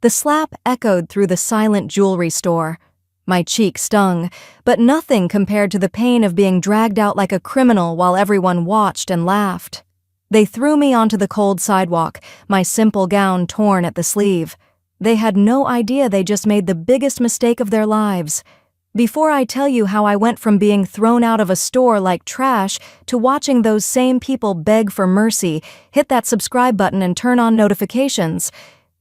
The slap echoed through the silent jewelry store. My cheek stung, but nothing compared to the pain of being dragged out like a criminal while everyone watched and laughed. They threw me onto the cold sidewalk, my simple gown torn at the sleeve. They had no idea they just made the biggest mistake of their lives. Before I tell you how I went from being thrown out of a store like trash to watching those same people beg for mercy, hit that subscribe button and turn on notifications.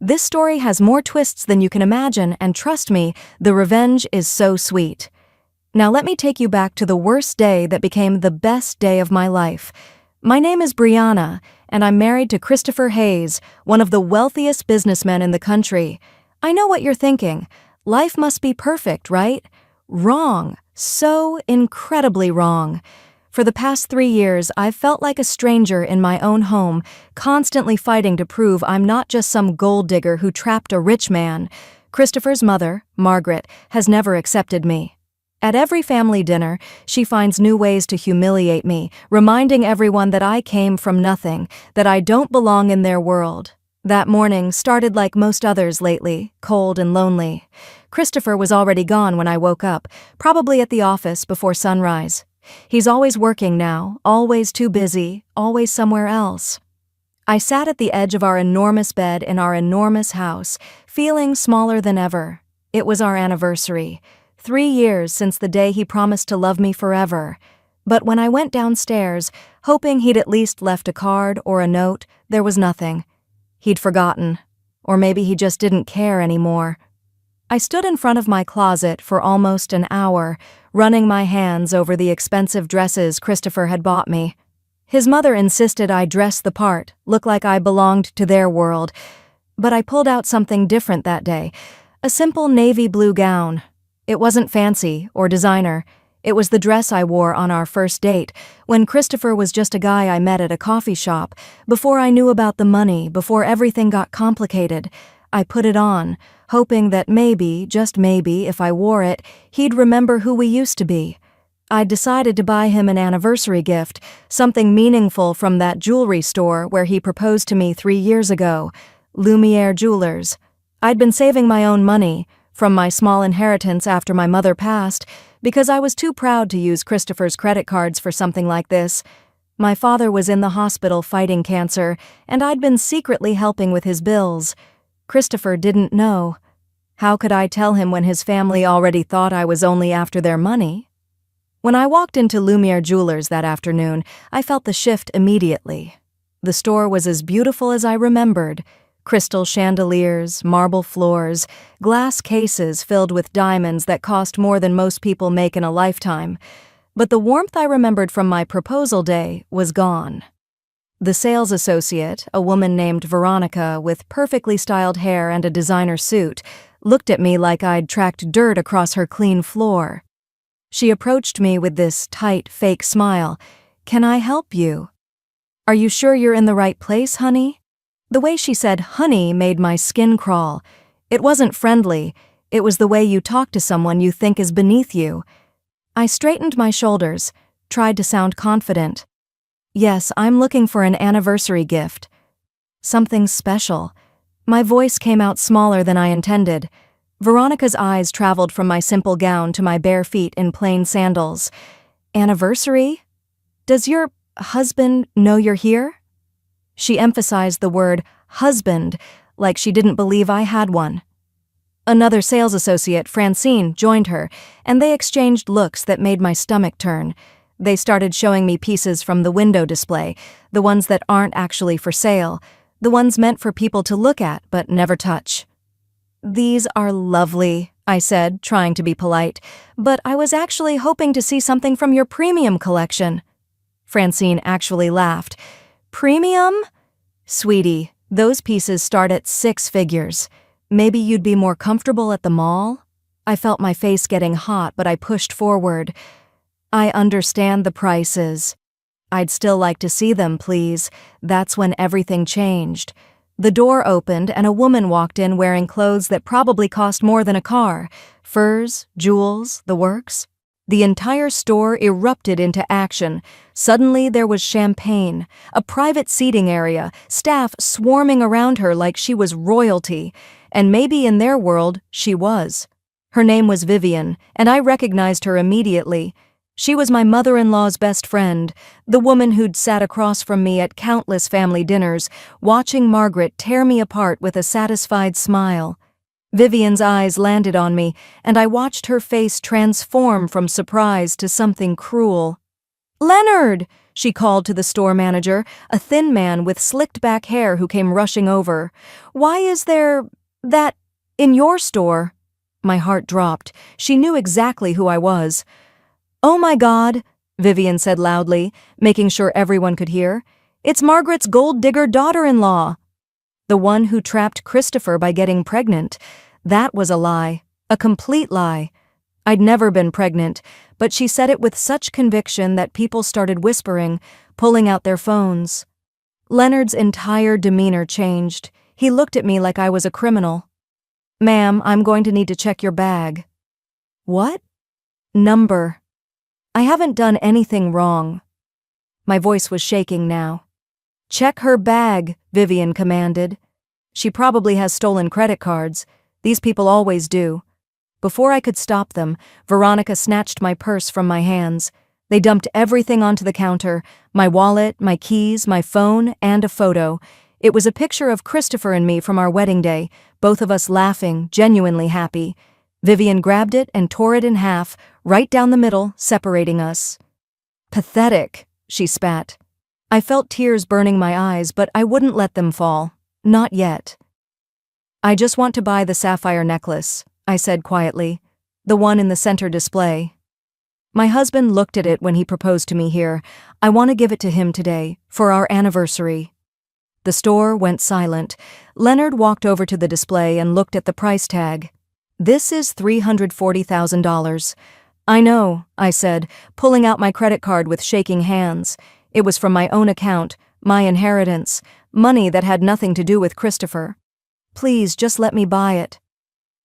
This story has more twists than you can imagine, and trust me, the revenge is so sweet. Now let me take you back to the worst day that became the best day of my life. My name is Brianna, and I'm married to Christopher Hayes, one of the wealthiest businessmen in the country. I know what you're thinking. Life must be perfect, right? Wrong. So incredibly wrong. For the past 3 years, I've felt like a stranger in my own home, constantly fighting to prove I'm not just some gold digger who trapped a rich man. Christopher's mother, Margaret, has never accepted me. At every family dinner, she finds new ways to humiliate me, reminding everyone that I came from nothing, that I don't belong in their world. That morning started like most others lately, cold and lonely. Christopher was already gone when I woke up, probably at the office before sunrise. He's always working now, always too busy, always somewhere else. I sat at the edge of our enormous bed in our enormous house, feeling smaller than ever. It was our anniversary. 3 years since the day he promised to love me forever. But when I went downstairs, hoping he'd at least left a card or a note, there was nothing. He'd forgotten. Or maybe he just didn't care anymore. I stood in front of my closet for almost an hour, running my hands over the expensive dresses Christopher had bought me. His mother insisted I dress the part, look like I belonged to their world. But I pulled out something different that day, a simple navy blue gown. It wasn't fancy or designer. It was the dress I wore on our first date, when Christopher was just a guy I met at a coffee shop, before I knew about the money, before everything got complicated. I put it on, hoping that maybe, just maybe, if I wore it, he'd remember who we used to be. I'd decided to buy him an anniversary gift, something meaningful from that jewelry store where he proposed to me 3 years ago, Lumiere Jewelers. I'd been saving my own money, from my small inheritance after my mother passed, because I was too proud to use Christopher's credit cards for something like this. My father was in the hospital fighting cancer, and I'd been secretly helping with his bills. Christopher didn't know. How could I tell him when his family already thought I was only after their money? When I walked into Lumiere Jewelers that afternoon, I felt the shift immediately. The store was as beautiful as I remembered. Crystal chandeliers, marble floors, glass cases filled with diamonds that cost more than most people make in a lifetime. But the warmth I remembered from my proposal day was gone. The sales associate, a woman named Veronica with perfectly styled hair and a designer suit, looked at me like I'd tracked dirt across her clean floor. She approached me with this tight, fake smile. "Can I help you?" "Are you sure you're in the right place, honey?" The way she said honey made my skin crawl. It wasn't friendly. It was the way you talk to someone you think is beneath you. I straightened my shoulders, tried to sound confident. "Yes, I'm looking for an anniversary gift. Something special." My voice came out smaller than I intended. Veronica's eyes traveled from my simple gown to my bare feet in plain sandals. "Anniversary? Does your husband know you're here?" She emphasized the word husband, like she didn't believe I had one. Another sales associate, Francine, joined her, and they exchanged looks that made my stomach turn. They started showing me pieces from the window display, the ones that aren't actually for sale, the ones meant for people to look at but never touch. "These are lovely," I said, trying to be polite, "but I was actually hoping to see something from your premium collection." Francine actually laughed. "Premium? Sweetie, those pieces start at 6 figures. Maybe you'd be more comfortable at the mall?" I felt my face getting hot, but I pushed forward. "I understand the prices. I'd still like to see them, please." That's when everything changed. The door opened and a woman walked in wearing clothes that probably cost more than a car. Furs, jewels, the works. The entire store erupted into action. Suddenly there was champagne, a private seating area, staff swarming around her like she was royalty. and maybe in their world, she was. Her name was Vivian, and I recognized her immediately. She was my mother-in-law's best friend, the woman who'd sat across from me at countless family dinners, watching Margaret tear me apart with a satisfied smile. Vivian's eyes landed on me, and I watched her face transform from surprise to something cruel. "Leonard!" she called to the store manager, a thin man with slicked-back hair who came rushing over. "Why is there that in your store?" My heart dropped. She knew exactly who I was. "Oh my God," Vivian said loudly, making sure everyone could hear. "It's Margaret's gold-digger daughter-in-law." The one who trapped Christopher by getting pregnant. That was a lie. A complete lie. I'd never been pregnant, but she said it with such conviction that people started whispering, pulling out their phones. Leonard's entire demeanor changed. He looked at me like I was a criminal. "Ma'am, I'm going to need to check your bag." "What?" "Number." "I haven't done anything wrong." My voice was shaking now. "Check her bag," Vivian commanded. "She probably has stolen credit cards. These people always do." Before I could stop them, Veronica snatched my purse from my hands. They dumped everything onto the counter, my wallet, my keys, my phone, and a photo. It was a picture of Christopher and me from our wedding day, both of us laughing, genuinely happy. Vivian grabbed it and tore it in half, right down the middle, separating us. "Pathetic," she spat. I felt tears burning my eyes, but I wouldn't let them fall. Not yet. "I just want to buy the sapphire necklace," I said quietly. "The one in the center display. My husband looked at it when he proposed to me here. I want to give it to him today, for our anniversary." The store went silent. Leonard walked over to the display and looked at the price tag. "This is $340,000. "I know," I said, pulling out my credit card with shaking hands. It was from my own account, my inheritance, money that had nothing to do with Christopher. "Please, just let me buy it."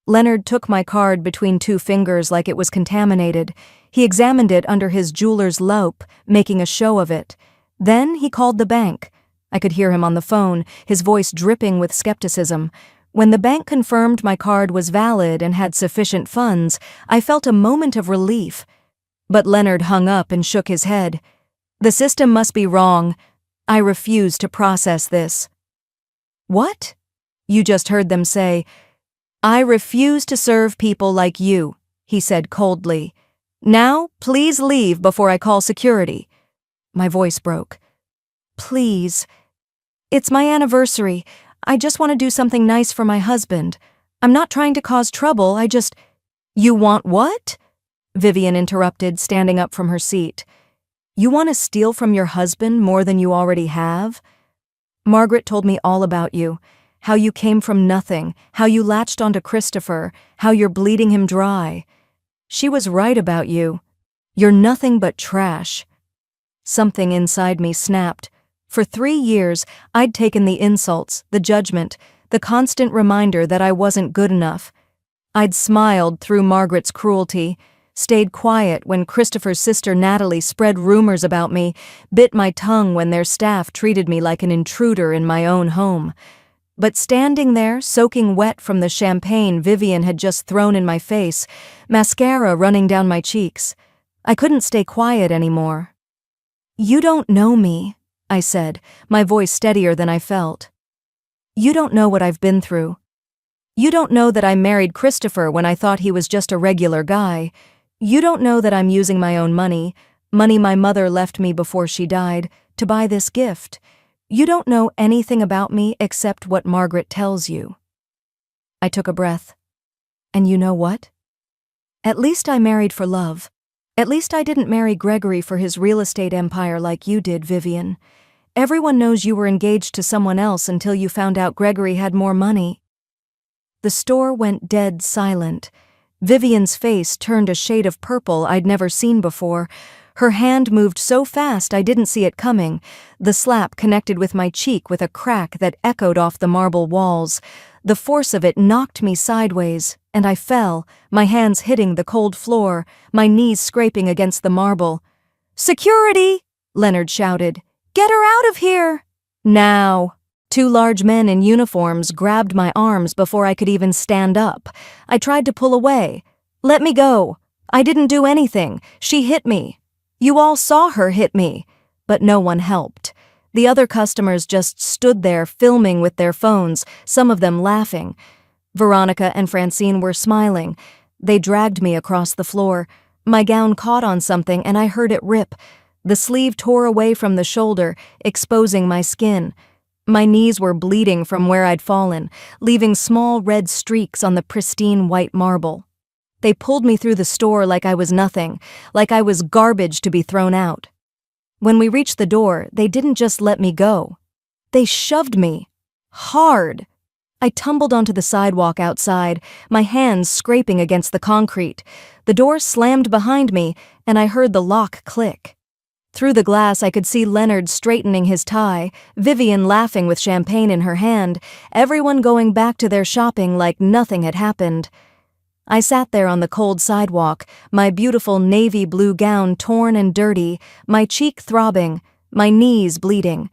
Leonard took my card between two fingers like it was contaminated. He examined it under his jeweler's loupe, making a show of it. Then he called the bank. I could hear him on the phone, his voice dripping with skepticism. When the bank confirmed my card was valid and had sufficient funds, I felt a moment of relief. But Leonard hung up and shook his head. "The system must be wrong. I refuse to process this." "What?" You just heard them say. "I refuse to serve people like you," he said coldly. "Now, please leave before I call security." My voice broke. "Please. It's my anniversary. I just want to do something nice for my husband. I'm not trying to cause trouble, I just—" "You want what?" Vivian interrupted, standing up from her seat. "You want to steal from your husband more than you already have?" "Margaret told me all about you. How you came from nothing, how you latched onto Christopher, how you're bleeding him dry. She was right about you. You're nothing but trash." Something inside me snapped. For 3 years, I'd taken the insults, the judgment, the constant reminder that I wasn't good enough. I'd smiled through Margaret's cruelty, stayed quiet when Christopher's sister Natalie spread rumors about me, bit my tongue when their staff treated me like an intruder in my own home. But standing there, soaking wet from the champagne Vivian had just thrown in my face, mascara running down my cheeks, I couldn't stay quiet anymore. "You don't know me," I said, my voice steadier than I felt. "You don't know what I've been through. You don't know that I married Christopher when I thought he was just a regular guy. You don't know that I'm using my own money my mother left me before she died, to buy this gift. You don't know anything about me except what Margaret tells you." I took a breath. "And you know what? At least I married for love. At least I didn't marry Gregory for his real estate empire like you did, Vivian. Everyone knows you were engaged to someone else until you found out Gregory had more money." The store went dead silent. Vivian's face turned a shade of purple I'd never seen before. Her hand moved so fast I didn't see it coming. The slap connected with my cheek with a crack that echoed off the marble walls. The force of it knocked me sideways, and I fell, my hands hitting the cold floor, my knees scraping against the marble. "Security!" Leonard shouted. "Get her out of here!" "Now!" Two large men in uniforms grabbed my arms before I could even stand up. I tried to pull away. "Let me go. I didn't do anything. She hit me. You all saw her hit me." But no one helped. The other customers just stood there filming with their phones, some of them laughing. Veronica and Francine were smiling. They dragged me across the floor. My gown caught on something and I heard it rip. The sleeve tore away from the shoulder, exposing my skin. My knees were bleeding from where I'd fallen, leaving small red streaks on the pristine white marble. They pulled me through the store like I was nothing, like I was garbage to be thrown out. When we reached the door, they didn't just let me go. They shoved me. Hard. I tumbled onto the sidewalk outside, my hands scraping against the concrete. The door slammed behind me, and I heard the lock click. Through the glass, I could see Leonard straightening his tie, Vivian laughing with champagne in her hand, everyone going back to their shopping like nothing had happened. I sat there on the cold sidewalk, my beautiful navy blue gown torn and dirty, my cheek throbbing, my knees bleeding.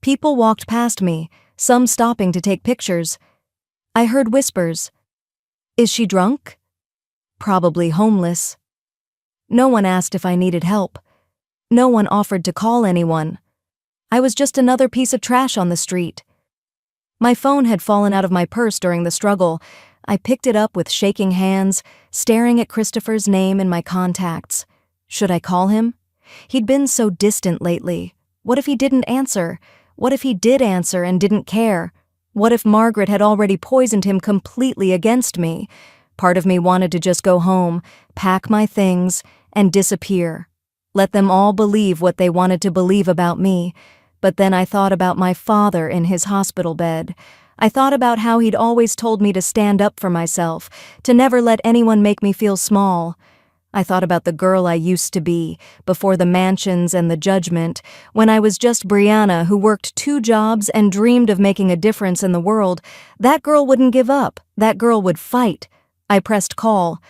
People walked past me, some stopping to take pictures. I heard whispers. "Is she drunk? Probably homeless." No one asked if I needed help. No one offered to call anyone. I was just another piece of trash on the street. My phone had fallen out of my purse during the struggle. I picked it up with shaking hands, staring at Christopher's name in my contacts. Should I call him? He'd been so distant lately. What if he didn't answer? What if he did answer and didn't care? What if Margaret had already poisoned him completely against me? Part of me wanted to just go home, pack my things, and disappear. Let them all believe what they wanted to believe about me. But then I thought about my father in his hospital bed. I thought about how he'd always told me to stand up for myself, to never let anyone make me feel small. I thought about the girl I used to be, before the mansions and the judgment, when I was just Brianna who worked 2 jobs and dreamed of making a difference in the world. That girl wouldn't give up. That girl would fight. I pressed call.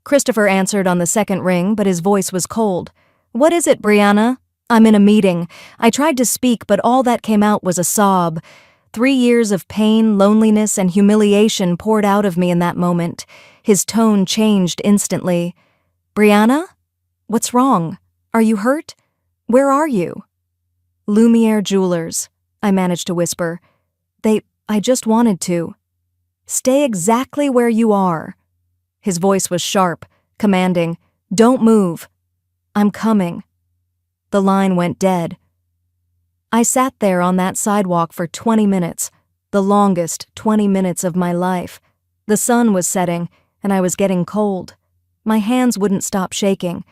Christopher answered on the second ring, but his voice was cold. "What is it, Brianna?" "I'm in a meeting." I tried to speak, but all that came out was a sob. 3 years of pain, loneliness, and humiliation poured out of me in that moment. His tone changed instantly. "Brianna? What's wrong? Are you hurt? Where are you?" "Lumiere Jewelers," I managed to whisper. I just wanted to." "Stay exactly where you are." His voice was sharp, commanding. "Don't move." "I'm coming." The line went dead. I sat there on that sidewalk for 20 minutes, the longest 20 minutes of my life. The sun was setting, and I was getting cold. My hands wouldn't stop shaking.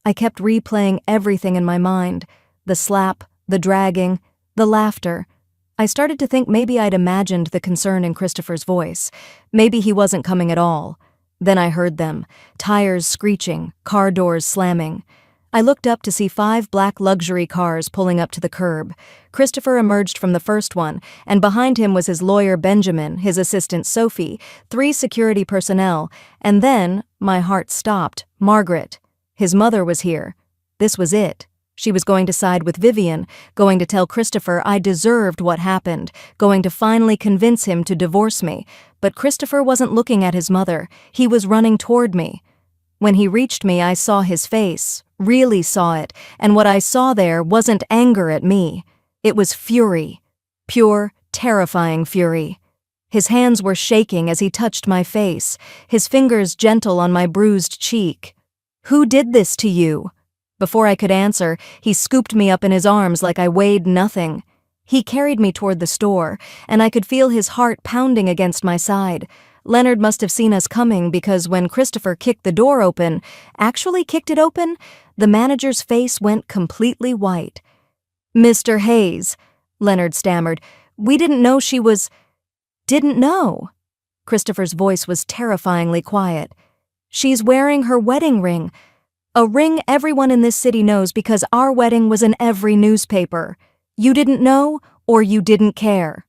I kept replaying everything in my mind, the slap, the dragging, the laughter. I started to think maybe I'd imagined the concern in Christopher's voice. Maybe he wasn't coming at all. Then I heard them, tires screeching, car doors slamming. I looked up to see 5 black luxury cars pulling up to the curb. Christopher emerged from the first one, and behind him was his lawyer Benjamin, his assistant Sophie, 3 security personnel, and then, my heart stopped, Margaret. His mother was here. This was it. She was going to side with Vivian, going to tell Christopher I deserved what happened, going to finally convince him to divorce me. But Christopher wasn't looking at his mother. He was running toward me. When he reached me, I saw his face, really saw it, and what I saw there wasn't anger at me. It was fury. Pure, terrifying fury. His hands were shaking as he touched my face, his fingers gentle on my bruised cheek. "Who did this to you?" Before I could answer, he scooped me up in his arms like I weighed nothing. He carried me toward the store, and I could feel his heart pounding against my side. Leonard must have seen us coming because when Christopher kicked the door open, actually kicked it open, the manager's face went completely white. "Mr. Hayes," Leonard stammered, "we didn't know she was—" "Didn't know?" Christopher's voice was terrifyingly quiet. "She's wearing her wedding ring. A ring everyone in this city knows because our wedding was in every newspaper. You didn't know, or you didn't care."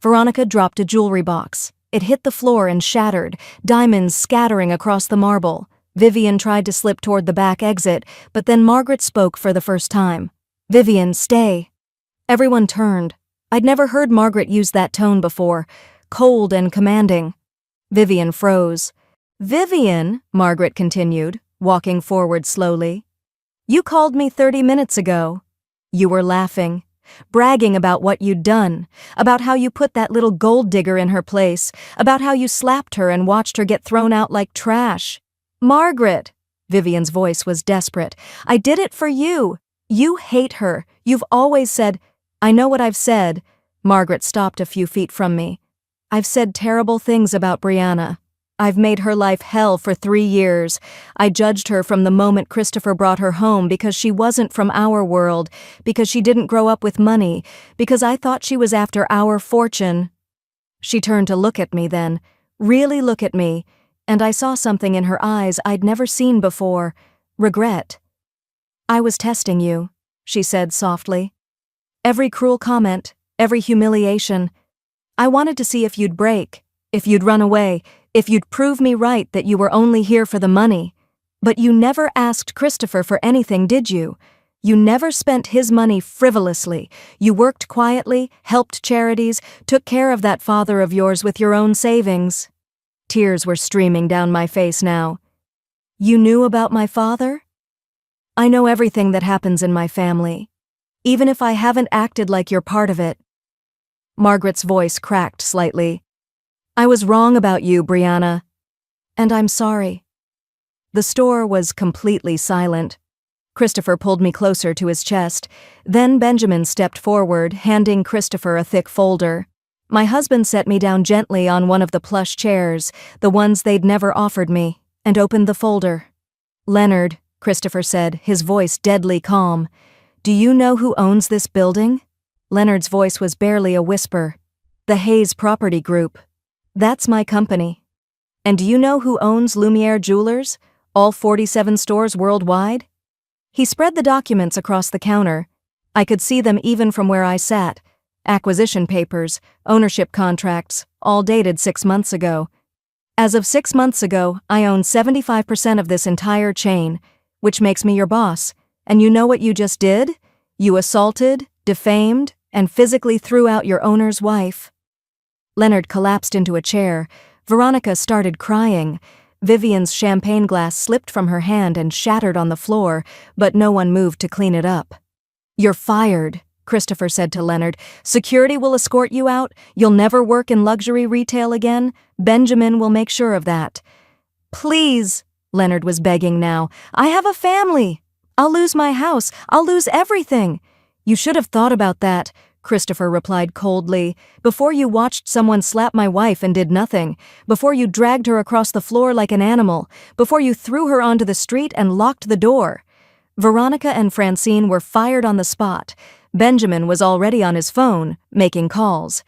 Veronica dropped a jewelry box. It hit the floor and shattered, diamonds scattering across the marble. Vivian tried to slip toward the back exit, but then Margaret spoke for the first time. "Vivian, stay." Everyone turned. I'd never heard Margaret use that tone before, cold and commanding. Vivian froze. "Vivian," Margaret continued, walking forward slowly. "You called me 30 minutes ago. You were laughing, bragging about what you'd done, about how you put that little gold digger in her place, about how you slapped her and watched her get thrown out like trash. Margaret," Vivian's voice was desperate, "I did it for you. You hate her. You've always said—" "I know what I've said." Margaret stopped a few feet from me. "I've said terrible things about Brianna. I've made her life hell for 3 years. I judged her from the moment Christopher brought her home because she wasn't from our world, because she didn't grow up with money, because I thought she was after our fortune." She turned to look at me then, really look at me, and I saw something in her eyes I'd never seen before, regret. "I was testing you," she said softly. "Every cruel comment, every humiliation. I wanted to see if you'd break, if you'd run away, if you'd prove me right that you were only here for the money. But you never asked Christopher for anything, did you? You never spent his money frivolously. You worked quietly, helped charities, took care of that father of yours with your own savings." Tears were streaming down my face now. "You knew about my father?" "I know everything that happens in my family, even if I haven't acted like you're part of it." Margaret's voice cracked slightly. "I was wrong about you, Brianna. And I'm sorry." The store was completely silent. Christopher pulled me closer to his chest. Then Benjamin stepped forward, handing Christopher a thick folder. My husband set me down gently on one of the plush chairs, the ones they'd never offered me, and opened the folder. "Leonard," Christopher said, his voice deadly calm, "do you know who owns this building?" Leonard's voice was barely a whisper. "The Hayes Property Group. That's my company. And do you know who owns Lumiere Jewelers, all 47 stores worldwide?" He spread the documents across the counter. I could see them even from where I sat. Acquisition papers, ownership contracts, all dated 6 months ago. "As of 6 months ago, I own 75% of this entire chain, which makes me your boss. And you know what you just did? You assaulted, defamed, and physically threw out your owner's wife." Leonard collapsed into a chair. Veronica started crying. Vivian's champagne glass slipped from her hand and shattered on the floor, but no one moved to clean it up. "You're fired," Christopher said to Leonard. "Security will escort you out. You'll never work in luxury retail again. Benjamin will make sure of that." "Please," Leonard was begging now. "I have a family. I'll lose my house. I'll lose everything." "You should have thought about that," Christopher replied coldly, "before you watched someone slap my wife and did nothing, before you dragged her across the floor like an animal, before you threw her onto the street and locked the door." Veronica and Francine were fired on the spot. Benjamin was already on his phone, making calls.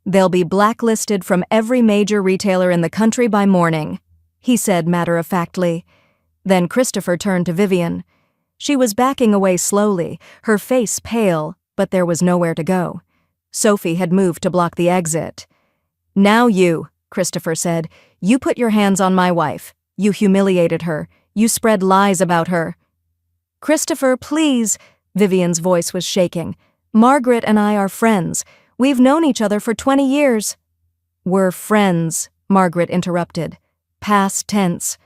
"They'll be blacklisted from every major retailer in the country by morning," he said matter-of-factly. Then Christopher turned to Vivian. She was backing away slowly, her face pale, but there was nowhere to go. Sophie had moved to block the exit. "Now you," Christopher said, "you put your hands on my wife. You humiliated her. You spread lies about her." "Christopher, please," Vivian's voice was shaking. "Margaret and I are friends. We've known each other for 20 years. "We're friends," Margaret interrupted. Past tense.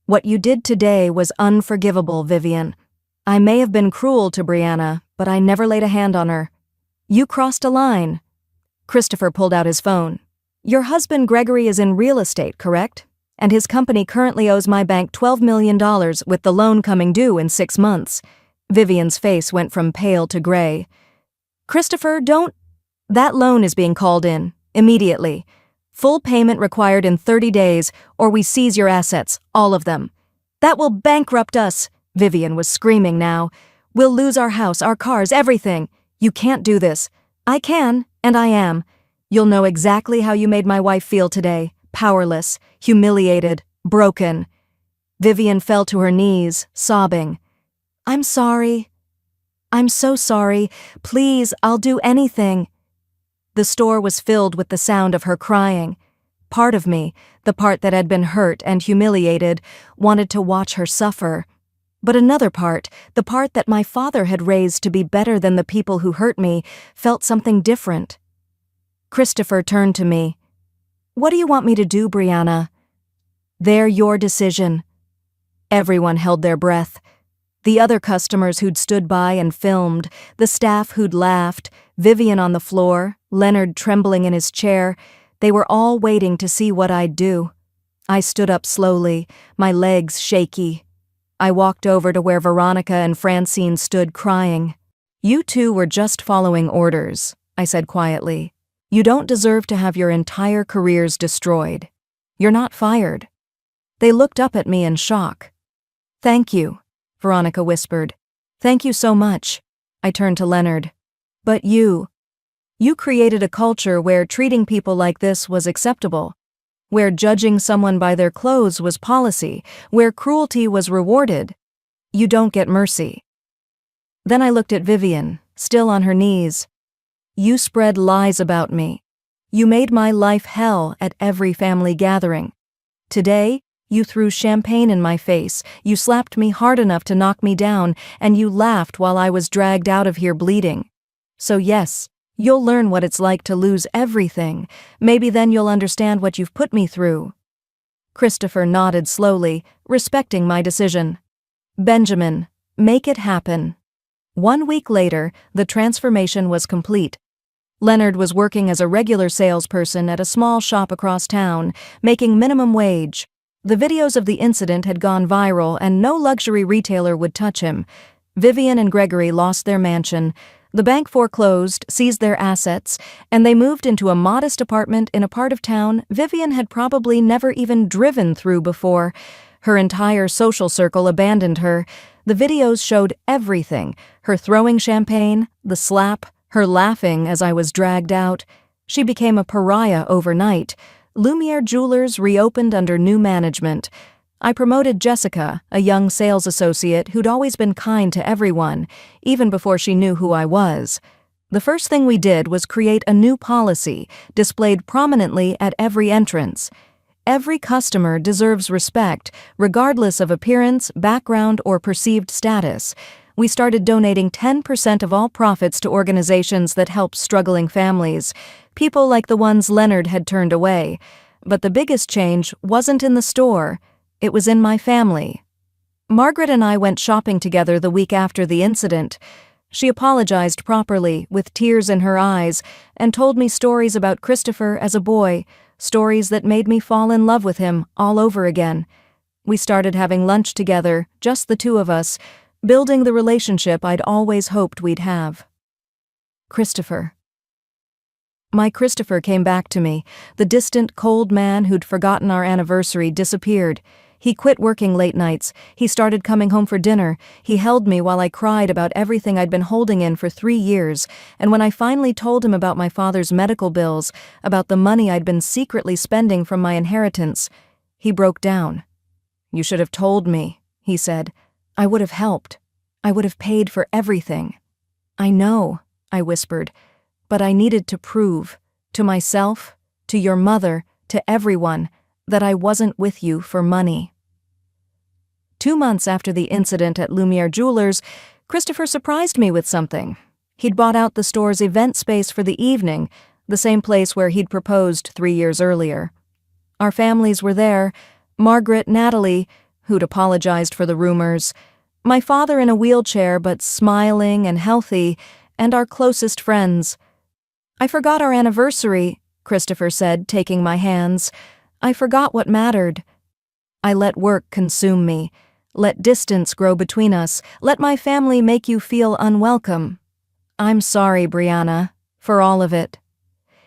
"What you did today was unforgivable, Vivian. I may have been cruel to Brianna, but I never laid a hand on her. You crossed a line." Christopher pulled out his phone. "Your husband Gregory is in real estate, correct? And his company currently owes my bank $12 million with the loan coming due in 6 months. Vivian's face went from pale to gray. "Christopher, don't—" "That loan is being called in, immediately. Full payment required in 30 days, or we seize your assets, all of them." "That will bankrupt us," Vivian was screaming now. "We'll lose our house, our cars, everything. You can't do this." "I can, and I am. You'll know exactly how you made my wife feel today. Powerless, humiliated, broken." Vivian fell to her knees, sobbing. "I'm sorry. I'm so sorry. Please, I'll do anything." The store was filled with the sound of her crying. Part of me, the part that had been hurt and humiliated, wanted to watch her suffer. But another part, the part that my father had raised to be better than the people who hurt me, felt something different. Christopher turned to me. "What do you want me to do, Brianna?" "They're your decision." Everyone held their breath. The other customers who'd stood by and filmed, the staff who'd laughed, Vivian on the floor, Leonard trembling in his chair, they were all waiting to see what I'd do. I stood up slowly, my legs shaky. I walked over to where Veronica and Francine stood crying. "You two were just following orders," I said quietly. "You don't deserve to have your entire careers destroyed. You're not fired." They looked up at me in shock. "Thank you," Veronica whispered. "Thank you so much." I turned to Leonard. "But you created a culture where treating people like this was acceptable, where judging someone by their clothes was policy, where cruelty was rewarded. You don't get mercy." Then I looked at Vivian, still on her knees. "You spread lies about me. You made my life hell at every family gathering. Today, you threw champagne in my face, you slapped me hard enough to knock me down, and you laughed while I was dragged out of here bleeding. So yes, you'll learn what it's like to lose everything. Maybe then you'll understand what you've put me through." Christopher nodded slowly, respecting my decision. "Benjamin, make it happen." 1 week later, the transformation was complete. Leonard was working as a regular salesperson at a small shop across town, making minimum wage. The videos of the incident had gone viral and no luxury retailer would touch him. Vivian and Gregory lost their mansion. The bank foreclosed, seized their assets, and they moved into a modest apartment in a part of town Vivian had probably never even driven through before. Her entire social circle abandoned her. The videos showed everything: her throwing champagne, the slap, her laughing as I was dragged out. She became a pariah overnight. Lumiere Jewelers reopened under new management. I promoted Jessica, a young sales associate who'd always been kind to everyone, even before she knew who I was. The first thing we did was create a new policy, displayed prominently at every entrance. Every customer deserves respect, regardless of appearance, background, or perceived status. We started donating 10% of all profits to organizations that help struggling families, people like the ones Leonard had turned away. But the biggest change wasn't in the store. It was in my family. Margaret and I went shopping together the week after the incident. She apologized properly, with tears in her eyes, and told me stories about Christopher as a boy, stories that made me fall in love with him all over again. We started having lunch together, just the two of us, building the relationship I'd always hoped we'd have. Christopher. My Christopher came back to me. The distant, cold man who'd forgotten our anniversary disappeared. He quit working late nights. He started coming home for dinner. He held me while I cried about everything I'd been holding in for 3 years, and when I finally told him about my father's medical bills, about the money I'd been secretly spending from my inheritance, he broke down. "You should have told me," he said. "I would have helped. I would have paid for everything." "I know," I whispered, "but I needed to prove, to myself, to your mother, to everyone, that I wasn't with you for money." 2 months after the incident at Lumiere Jewelers, Christopher surprised me with something. He'd bought out the store's event space for the evening, the same place where he'd proposed 3 years earlier. Our families were there: Margaret, Natalie, who'd apologized for the rumors, my father in a wheelchair but smiling and healthy, and our closest friends. "I forgot our anniversary," Christopher said, taking my hands. "I forgot what mattered." I let work consume me, let distance grow between us, let my family make you feel unwelcome. "I'm sorry, Brianna, for all of it."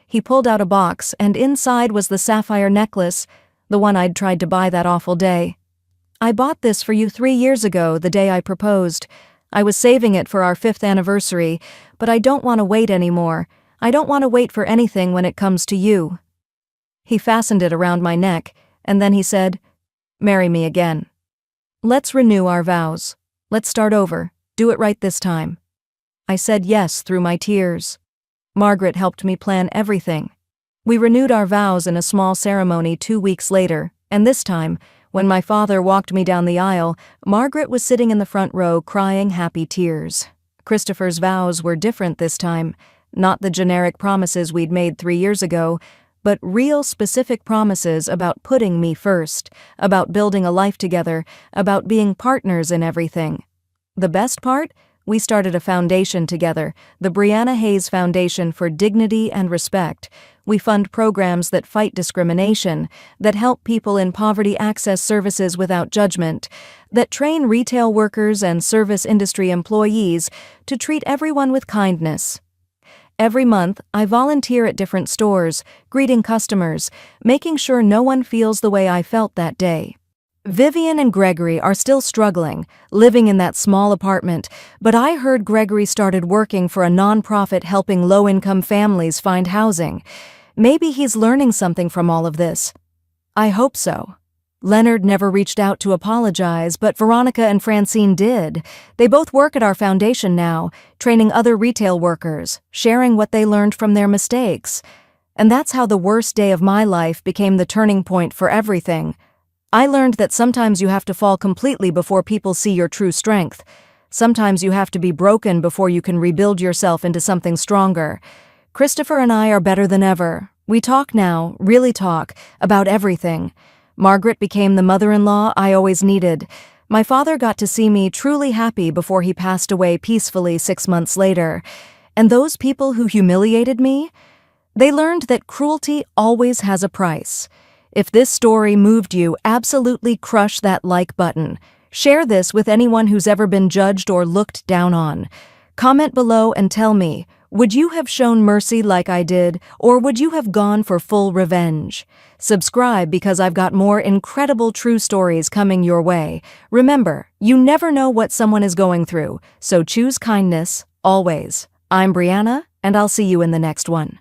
He pulled out a box, and inside was the sapphire necklace, the one I'd tried to buy that awful day. "I bought this for you 3 years ago, the day I proposed. I was saving it for our 5th anniversary, but I don't want to wait anymore. I don't want to wait for anything when it comes to you." He fastened it around my neck, and then he said, "Marry me again. Let's renew our vows. Let's start over. Do it right this time." I said yes through my tears. Margaret helped me plan everything. We renewed our vows in a small ceremony 2 weeks later, And this time, when my father walked me down the aisle, Margaret was sitting in the front row crying happy tears. Christopher's vows were different this time, not the generic promises we'd made 3 years ago, but real specific promises about putting me first, about building a life together, about being partners in everything. The best part? We started a foundation together, the Brianna Hayes Foundation for Dignity and Respect. We fund programs that fight discrimination, that help people in poverty access services without judgment, that train retail workers and service industry employees to treat everyone with kindness. Every month, I volunteer at different stores, greeting customers, making sure no one feels the way I felt that day. Vivian and Gregory are still struggling, living in that small apartment, but I heard Gregory started working for a nonprofit helping low-income families find housing. Maybe he's learning something from all of this. I hope so. Leonard never reached out to apologize, but Veronica and Francine did. They both work at our foundation now, training other retail workers, sharing what they learned from their mistakes. And that's how the worst day of my life became the turning point for everything. I learned that sometimes you have to fall completely before people see your true strength. Sometimes you have to be broken before you can rebuild yourself into something stronger. Christopher and I are better than ever. We talk now, really talk, about everything. Margaret became the mother-in-law I always needed. My father got to see me truly happy before he passed away peacefully 6 months later. And those people who humiliated me? They learned that cruelty always has a price. If this story moved you, absolutely crush that like button. Share this with anyone who's ever been judged or looked down on. Comment below and tell me, would you have shown mercy like I did, or would you have gone for full revenge? Subscribe because I've got more incredible true stories coming your way. Remember, you never know what someone is going through, so choose kindness, always. I'm Brianna, and I'll see you in the next one.